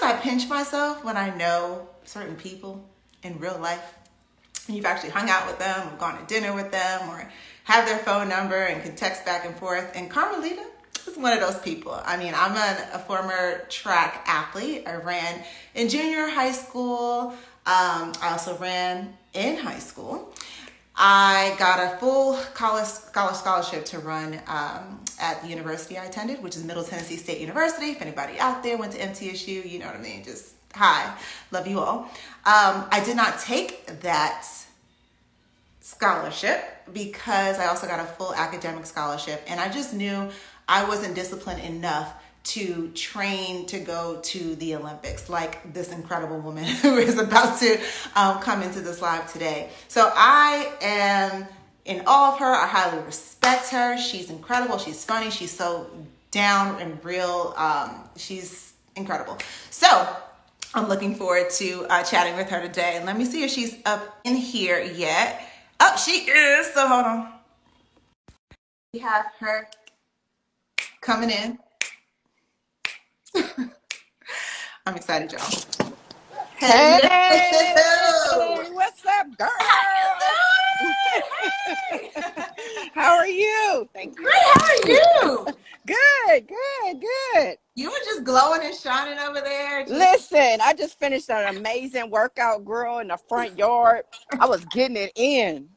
I pinch myself when I know certain people in real life. And you've actually hung out with them, or gone to dinner with them, or have their phone number and can text back and forth. And Carmelita is one of those people. I mean, I'm a former track athlete. I ran in junior high school. I also ran in high school. I got a full college scholarship to run at the university I attended, which is Middle Tennessee State University. If anybody out there went to MTSU, you know what I mean. Just hi, love you all. I did not take that scholarship because I also got a full academic scholarship, and I just knew I wasn't disciplined enough to train to go to the Olympics like this incredible woman who is about to come into this live today. So I am in awe of her. I highly respect her. She's incredible. She's funny. She's so down and real. She's incredible. So I'm looking forward to chatting with her today. And let me see if she's up in here yet. Oh, she is. So hold on. We have her coming in. I'm excited, y'all. Hey, Hello. what's up, girl? How you doing? Hey. How are you? Thank you. Great. How are you? Good. You were just glowing and shining over there. Listen, I just finished an amazing workout, girl, in the front yard. I was getting it in.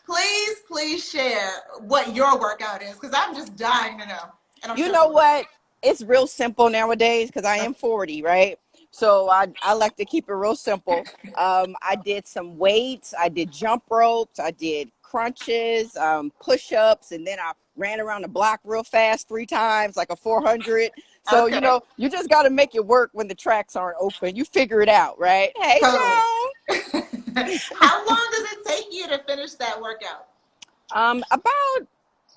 Please share what your workout is, because I'm just dying to know. And I'm You sure know what? It's real simple nowadays because I am 40, right? So I like to keep it real simple. I did some weights. I did jump ropes. I did crunches, push-ups, and then I ran around the block real fast 3 times, like a 400. So, Okay. you know, you just got to make it work when the tracks aren't open. You figure it out, right? Hey, Totally. Joan. How long does it take you to finish that workout?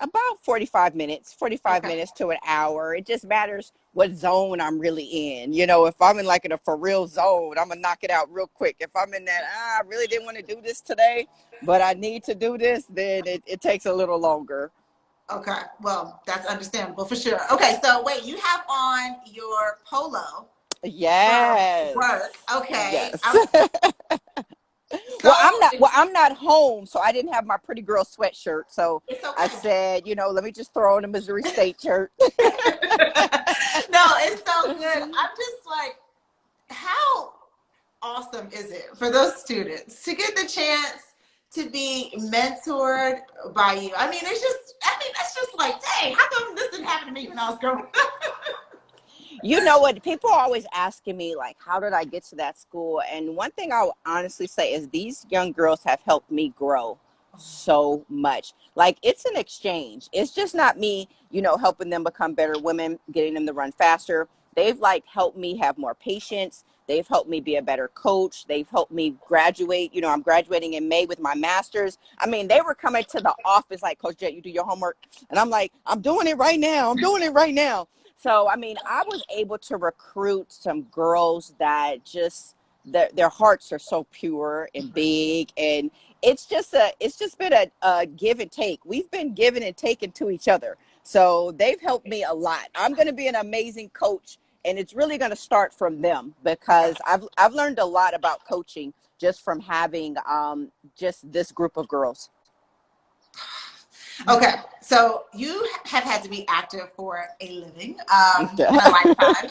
About 45 minutes, 45 Okay. minutes to an hour. It just matters what zone I'm really in. You know, if I'm in like in a for real zone, I'm gonna knock it out real quick. If I'm in that, I really didn't want to do this today, but I need to do this, then it takes a little longer. Okay. Well, that's understandable for sure. Okay. So wait, you have on your polo Yes. work. Okay. Yes. So Well, I'm not home, so I didn't have my pretty girl sweatshirt. So it's I okay. said, you know, let me just throw on a Missouri State shirt. No, it's so good. I'm just like, how awesome is it for those students to get the chance to be mentored by you? I mean, that's just like, dang, how come this didn't happen to me when I was growing up? You know what? People are always asking me, like, how did I get to that school? And one thing I'll honestly say is these young girls have helped me grow so much. Like, it's an exchange. It's just not me, you know, helping them become better women, getting them to run faster. They've like helped me have more patience. They've helped me be a better coach. They've helped me graduate. You know, I'm graduating in May with my master's. I mean, they were coming to the office like, Coach Jet, you do your homework. And I'm like, I'm doing it right now. I'm doing it right now. So, I mean, I was able to recruit some girls that just their hearts are so pure and big, and it's just been a give and take. We've been giving and taking to each other. So they've helped me a lot. I'm going to be an amazing coach, and it's really going to start from them because I've learned a lot about coaching just from having just this group of girls. Okay, so you have had to be active for a living in a lifetime,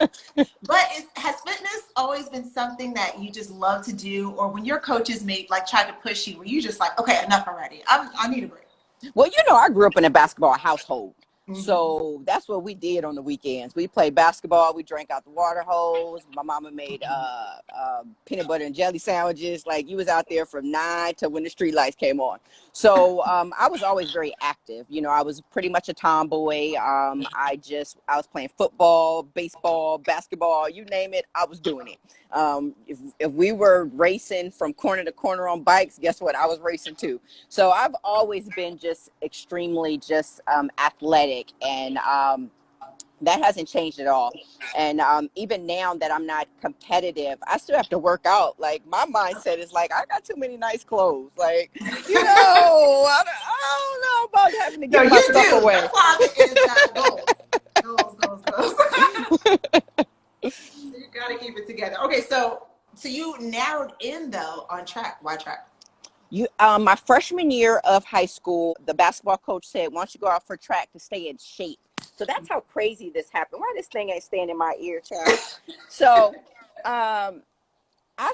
but has fitness always been something that you just love to do, or when your coaches tried to push you, were you just like, okay, enough already, I need a break? Well, you know, I grew up in a basketball household. Mm-hmm. So that's what we did on the weekends. We played basketball. We drank out the water hose. My mama made peanut butter and jelly sandwiches. Like, you was out there from 9 to when the street lights came on. So I was always very active. You know, I was pretty much a tomboy. I was playing football, baseball, basketball, you name it, I was doing it. If we were racing from corner to corner on bikes, guess what? I was racing too. So I've always been just extremely athletic, and that hasn't changed at all. And even now that I'm not competitive, I still have to work out. Like, my mindset is like, I got too many nice clothes. Like, you know, I don't know about having to give my stuff away. Your closet is goals. Gotta keep it together. Okay, so you narrowed in though on track. Why track? My freshman year of high school, the basketball coach said, "Why don't you go out for track to stay in shape?" So that's how crazy this happened. Why this thing ain't staying in my ear, child? So, um, I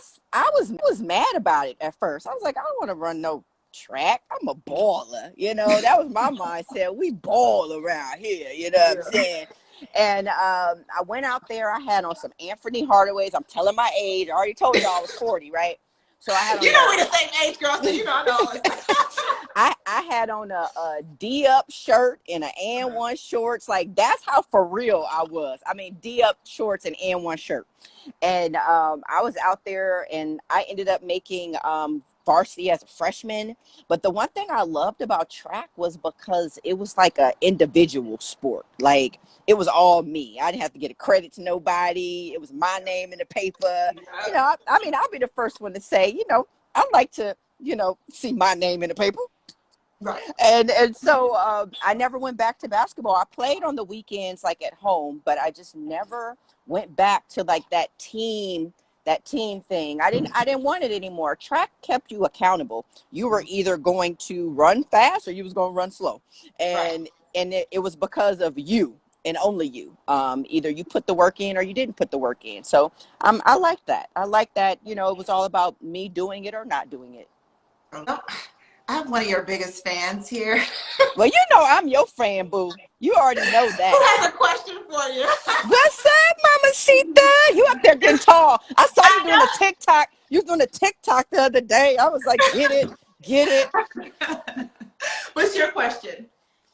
was mad about it at first. I was like, I don't want to run no track. I'm a baller. That was my mindset. We ball around here. You know what I'm Yeah. saying? And I went out there. I had on some Anthony Hardaways. I'm telling my age. I already told y'all I was 40, right? So I had on You know we're the same age, girl, so you know I know all this. I had on a D up shirt and an and one shorts. Like that's how for real I was. I mean D up shorts and one shirt. And I was out there and I ended up making varsity as a freshman. But the one thing I loved about track was because it was like an individual sport. Like it was all me. I didn't have to get a credit to nobody. It was my name in the paper. I mean, I'll be the first one to say, I'd like to, see my name in the paper. Right. And so I never went back to basketball. I played on the weekends, like at home, but I just never went back to like that team thing. I didn't want it anymore. Track kept you accountable. You were either going to run fast or you was going to run slow, Right. and it was because of you and only you. Either you put the work in or you didn't put the work in. So I like that. I like that. It was all about me doing it or not doing it. No, I have one of your biggest fans here. Well, I'm your fan, boo. You already know Who that. has a question for you? What's up, Mamacita? You up there getting tall. I saw you doing a I TikTok. You was doing a TikTok the other day. I was like, get it, get it. know. What's your question?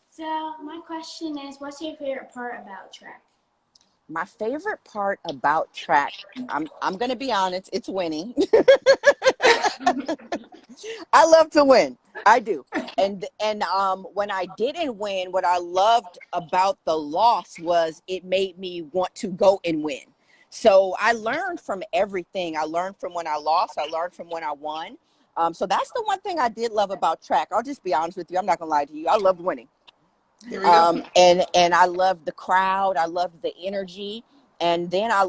So my question is, what's your favorite part about track? My favorite part about track, I'm gonna be honest, it's winning. I love to win. I do. And when I didn't win, what I loved about the loss was it made me want to go and win. So I learned from everything. I learned from when I lost. I learned from when I won. So that's the one thing I did love about track. I'll just be honest with you. I'm not gonna lie to you. I loved winning. Here we go. And I loved the crowd. I loved the energy. And then I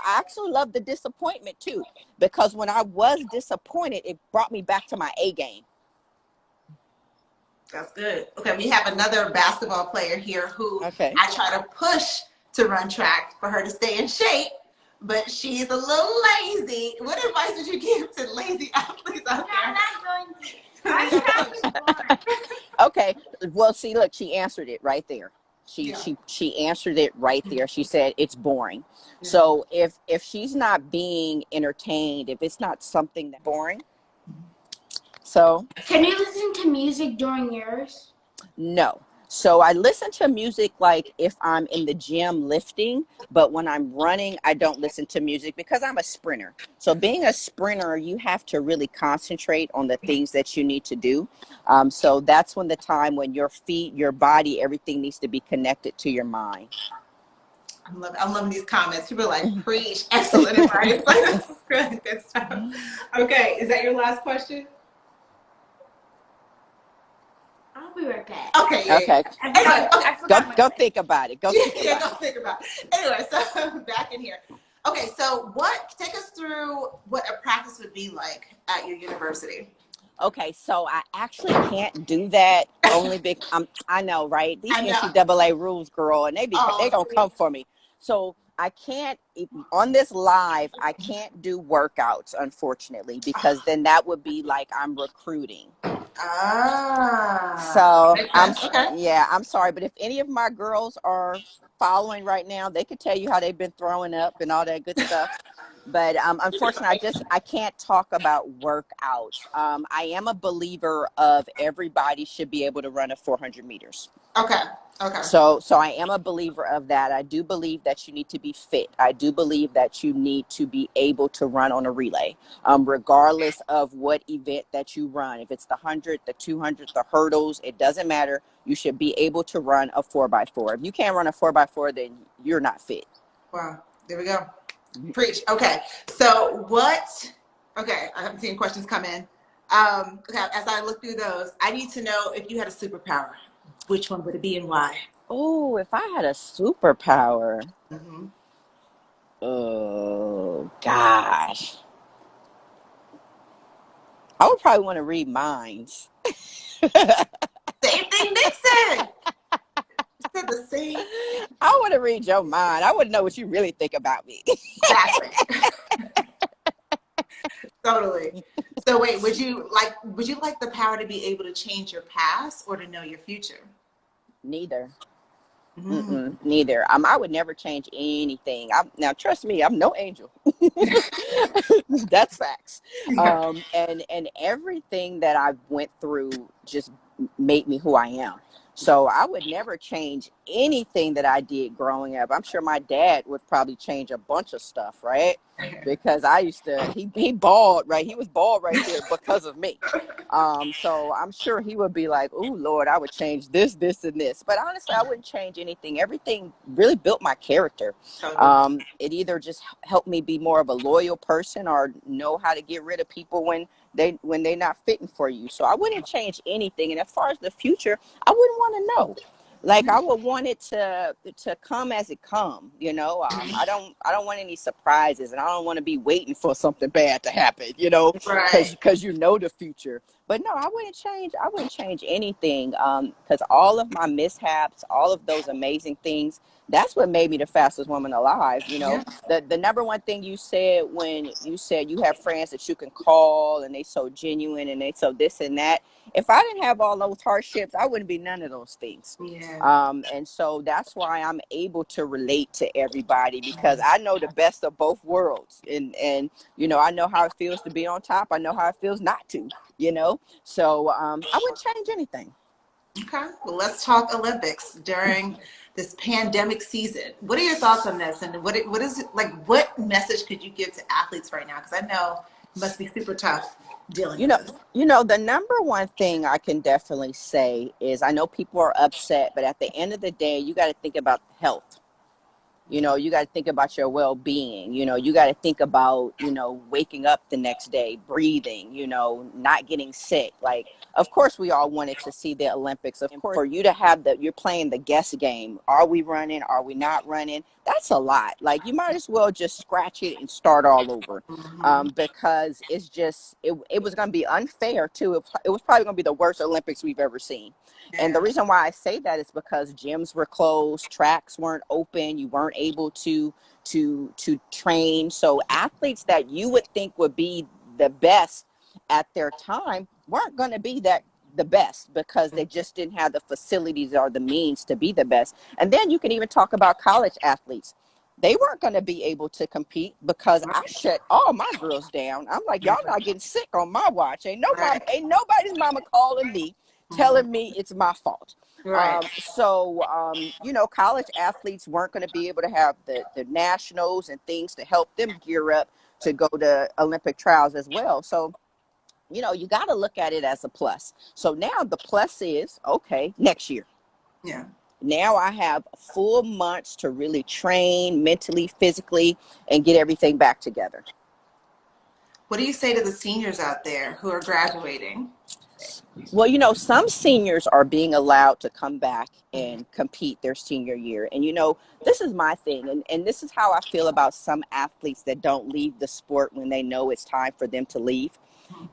actually loved the disappointment too, because when I was disappointed, it brought me back to my A game. That's good. Okay, we have another basketball player here who Okay. I try to push to run track for her to stay in shape, but she's a little lazy. What advice would you give to lazy athletes out I'm there? not going to. Our track is boring. Okay. Well, see, look, she answered it right there. She Yeah. she she answered it right there. She said it's boring. Yeah. So if she's not being entertained, if it's not something that boring, so Can you listen to music during yours? no. So I listen to music like if I'm in the gym lifting, but when I'm running, I don't listen to music because I'm a sprinter. So being a sprinter, you have to really concentrate on the things that you need to do. So that's when the time when your feet, your body, everything needs to be connected to your mind. I'm loving these comments. People are like, preach, excellent advice. Like, this is really good stuff. Okay, is that your last question? I'll be right back. Okay, yeah. Okay. Anyway, okay. I forgot my Go question. think about it. Go Yeah, think yeah, about go it. think about it. Anyway, so back in here. Okay, so take us through what a practice would be like at your university. Okay, so I actually can't do that only because I know, right? These I know. NCAA rules, girl, and they gonna come for me. So I can't on this live. I can't do workouts, unfortunately, because then that would be like I'm recruiting. So Makes sense. Okay. I'm sorry, but if any of my girls are following right now, they could tell you how they've been throwing up and all that good stuff. But unfortunately, I can't talk about workouts. I am a believer of everybody should be able to run a 400 meters. Okay. Okay. So I am a believer of that. I do believe that you need to be fit. I do believe that you need to be able to run on a relay, regardless of what event that you run. If it's the 100, the 200, the hurdles, it doesn't matter. You should be able to run a 4x4. If you can't run a 4x4, then you're not fit. Wow. There we go. Preach. Okay. So okay, I'm seeing questions come in. Okay, as I look through those, I need to know if you had a superpower, which one would it be and why? Oh, if I had a superpower. Mm-hmm. Oh gosh, I would probably want to read minds. Same thing Nick said. He said the same. I want to read your mind. I want to know what you really think about me. Exactly. Totally. So wait, would you like the power to be able to change your past or to know your future? Neither. Mm. Neither. I would never change anything. Now, trust me, I'm no angel. That's facts. Yeah. And everything that I went through just made me who I am. So I would never change anything that I did growing up. I'm sure my dad would probably change a bunch of stuff, right? Because I used to, he bald, right? He was bald right here because of me. So I'm sure he would be like, "Oh Lord, I would change this, this, and this." But honestly, I wouldn't change anything. Everything really built my character. Totally. It either just helped me be more of a loyal person or know how to get rid of people when they're not fitting for you. So I wouldn't change anything. And as far as the future, I wouldn't want to know. Like I would want it to come as it come, you know. I don't want any surprises, and I don't want to be waiting for something bad to happen, you know, Right. because you know the future. But no, I wouldn't change anything, because all of my mishaps, all of those amazing things, that's what made me the fastest woman alive. You know, Yeah. the number one thing you said when you said you have friends that you can call and they so genuine and they so this and that. If I didn't have all those hardships, I wouldn't be none of those things. Yeah. And so that's why I'm able to relate to everybody, because I know the best of both worlds. And you know, I know how it feels to be on top. I know how it feels not to, you know. So I wouldn't change anything. Okay. Well, let's talk Olympics during this pandemic season. What are your thoughts on this? And what is it like? What message could you give to athletes right now? Because I know it must be super tough dealing You with know, this. the number one thing I can definitely say is I know people are upset, but at the end of the day, you got to think about health. You know, you got to think about your well-being. You know, you got to think about, you know, waking up the next day, breathing, you know, not getting sick. Like, of course we all wanted to see the Olympics. Of course, for you to have you're playing the guess game. Are we running? Are we not running? That's a lot. Like, you might as well just scratch it and start all over. Hmm. Because it's just, it was going to be unfair too. It was probably going to be the worst Olympics we've ever seen. And the Yeah. reason why I say that is because gyms were closed, tracks weren't open, you weren't able to train. So athletes that you would think would be the best at their time weren't going to be the best, because they just didn't have the facilities or the means to be the best. And then you can even talk about college athletes. They weren't going to be able to compete because I Right. shut all my girls down. I'm like, y'all not getting sick on my watch. Right. Ain't nobody's mama calling me telling Mhm. me it's my fault. Right. You know, college athletes weren't going to be able to have the nationals and things to help them gear up to go to Olympic trials as well. So, you know, you got to look at it as a plus. So now the plus is, okay, next year. Yeah. Now I have full months to really train mentally, physically, and get everything back together. What do you say to the seniors out there who are graduating? Well, you know, some seniors are being allowed to come back Mhm. and compete their senior year. And, you know, this is my thing. And this is how I feel about some athletes that don't leave the sport when they know it's time for them to leave.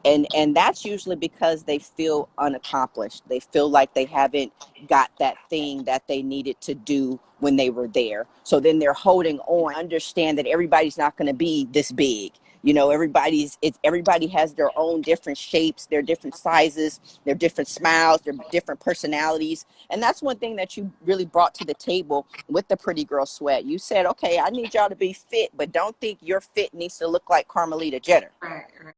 And that's usually because they feel unaccomplished. They feel like they haven't got that thing that they needed to do when they were there. So then they're holding on. Understand that everybody's not going to be this big. You know, everybody has their own different shapes, their different sizes, their different smiles, their different personalities. And that's one thing that you really brought to the table with the Pretty Girl Sweat. You said, okay, I need y'all to be fit, but don't think your fit needs to look like Carmelita Jeter. Right. Right.